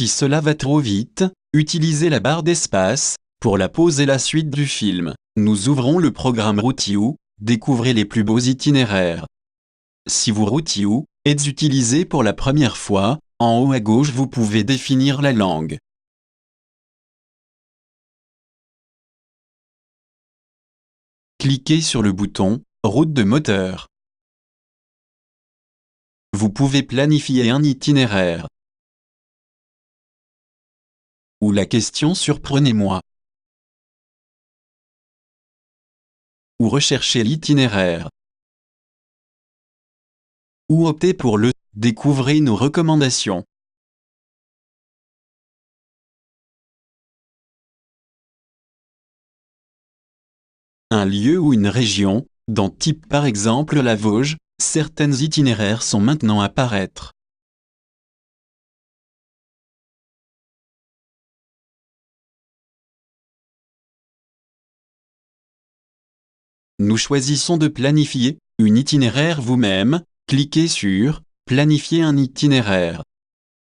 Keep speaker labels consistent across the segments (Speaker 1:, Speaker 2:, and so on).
Speaker 1: Si cela va trop vite, utilisez la barre d'espace pour la pause et la suite du film. Nous ouvrons le programme Route.io, découvrez les plus beaux itinéraires. Si vous Route.io êtes utilisé pour la première fois, en haut à gauche vous pouvez définir la langue. Cliquez sur le bouton « Route de moteur ». Vous pouvez planifier un itinéraire. Ou la question « Surprenez-moi ». Ou rechercher l'itinéraire. Ou optez pour le « Découvrez nos recommandations ». Un lieu ou une région, dans type par exemple la Vosges, certains itinéraires sont maintenant à apparaître. Nous choisissons de planifier un itinéraire vous-même, cliquez sur « Planifier un itinéraire ».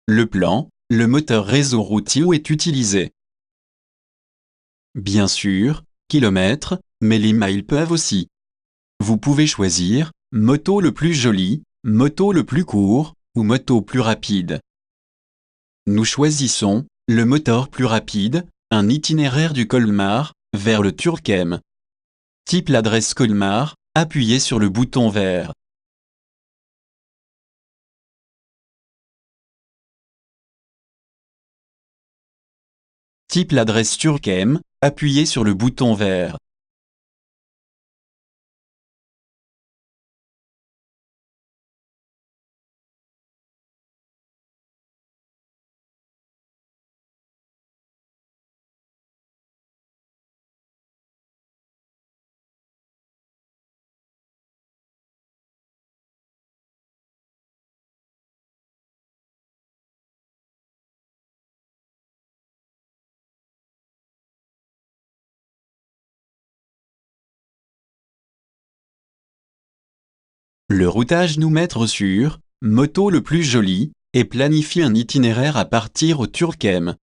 Speaker 1: Le plan, le moteur réseau Route.io est utilisé. Bien sûr, kilomètres, mais les miles peuvent aussi. Vous pouvez choisir moto le plus joli, moto le plus court ou moto plus rapide. Nous choisissons le moteur plus rapide, un itinéraire du Colmar vers le Turquem. Type l'adresse Colmar, appuyez sur le bouton vert. Type l'adresse Turquem, appuyez sur le bouton vert. Le routage nous mettre sur moto le plus joli et planifier un itinéraire à partir au Turquem.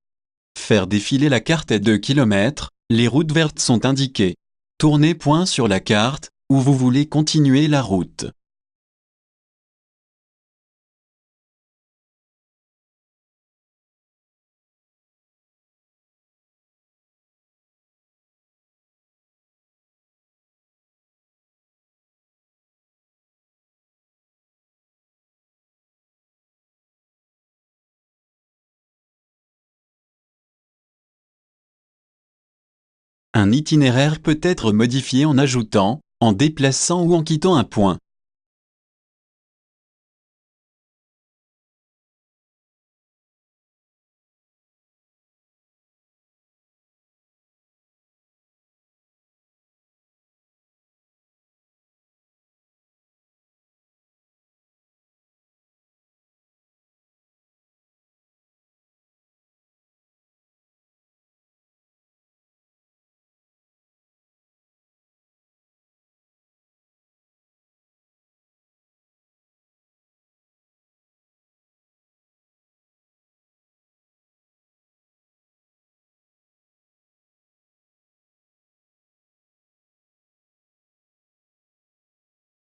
Speaker 1: Faire défiler la carte à 2 km, les routes vertes sont indiquées. Tournez point sur la carte où vous voulez continuer la route. Un itinéraire peut être modifié en ajoutant, en déplaçant ou en quittant un point.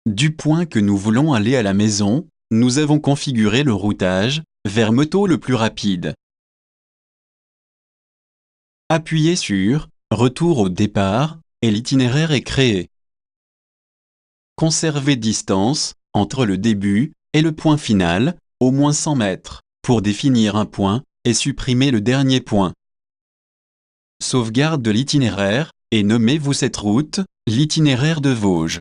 Speaker 1: Du point que nous voulons aller à la maison, nous avons configuré le routage vers moto le plus rapide. Appuyez sur « Retour au départ » et l'itinéraire est créé. Conservez distance entre le début et le point final, au moins 100 mètres, pour définir un point et supprimer le dernier point. Sauvegarde de l'itinéraire et nommez-vous cette route, l'itinéraire de Vosges.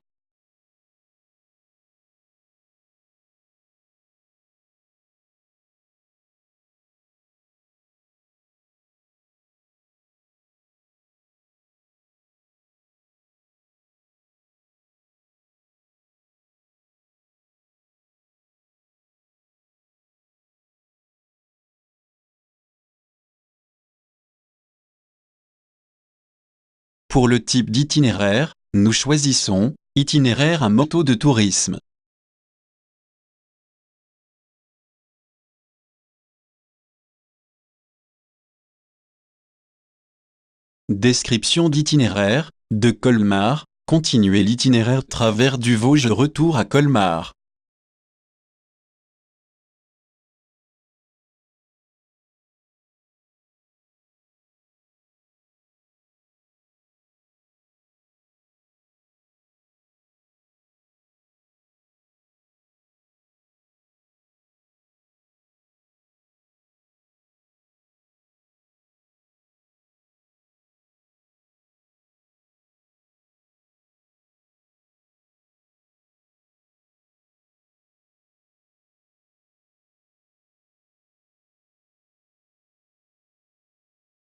Speaker 1: Pour le type d'itinéraire, nous choisissons « Itinéraire à moto de tourisme ». Description d'itinéraire, de Colmar, continuez l'itinéraire travers du Vosges retour à Colmar.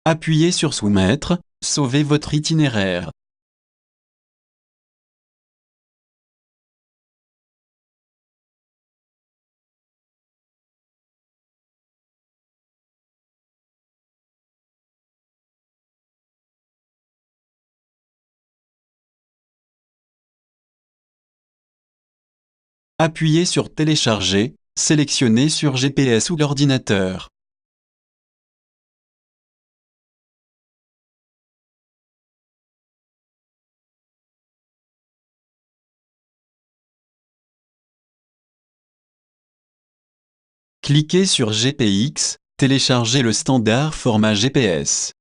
Speaker 1: Appuyez sur Soumettre, sauvez votre itinéraire. Appuyez sur Télécharger, sélectionnez sur GPS ou l'ordinateur. Cliquez sur GPX, téléchargez le standard format GPS.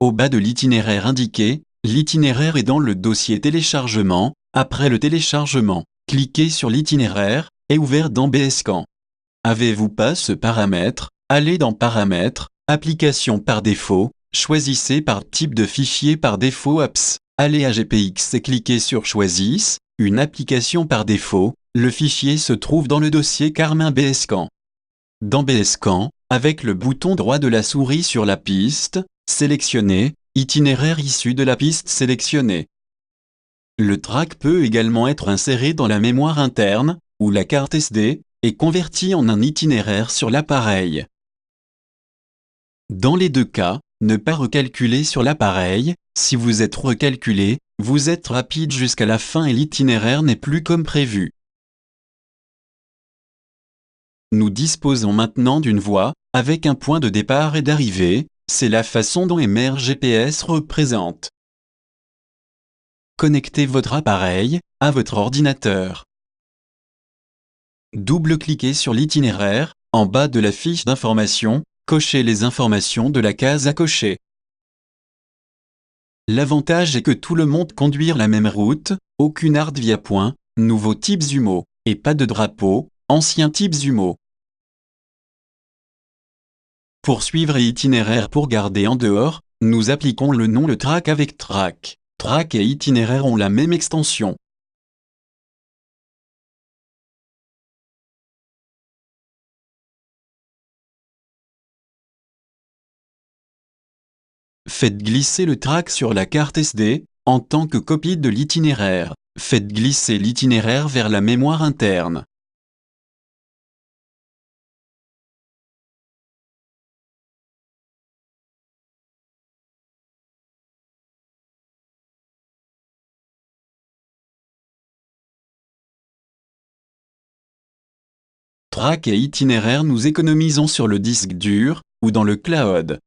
Speaker 1: Au bas de l'itinéraire indiqué, l'itinéraire est dans le dossier téléchargement. Après le téléchargement, cliquez sur l'itinéraire, est ouvert dans BScan. Avez-vous pas ce paramètre? Allez dans Paramètres, Applications par défaut, choisissez par type de fichier par défaut Apps. Allez à GPX et cliquez sur Choisisse, une application par défaut. Le fichier se trouve dans le dossier Carmin BScan. Dans BScan, avec le bouton droit de la souris sur la piste, sélectionnez itinéraire issu de la piste sélectionnée. Le track peut également être inséré dans la mémoire interne, ou la carte SD, et converti en un itinéraire sur l'appareil. Dans les deux cas, ne pas recalculer sur l'appareil. Si vous êtes recalculé, vous êtes rapide jusqu'à la fin et l'itinéraire n'est plus comme prévu. Nous disposons maintenant d'une voie, avec un point de départ et d'arrivée. C'est la façon dont Emer GPS représente. Connectez votre appareil à votre ordinateur. Double-cliquez sur l'itinéraire, en bas de la fiche d'information, cochez les informations de la case à cocher. L'avantage est que tout le monde conduire la même route, aucune arde via point, nouveaux types Zumo, et pas de drapeau, anciens types Zumo. Poursuivre et itinéraire pour garder en dehors, nous appliquons le nom le track avec track. Track et itinéraire ont la même extension. Faites glisser le track sur la carte SD, en tant que copie de l'itinéraire. Faites glisser l'itinéraire vers la mémoire interne. Track et itinéraire nous économisons sur le disque dur, ou dans le cloud.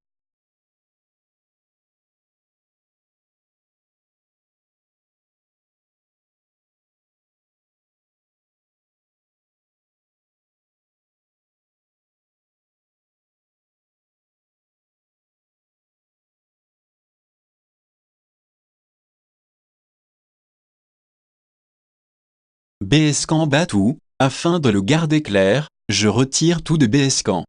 Speaker 1: BScan bat tout, afin de le garder clair, je retire tout de BScan.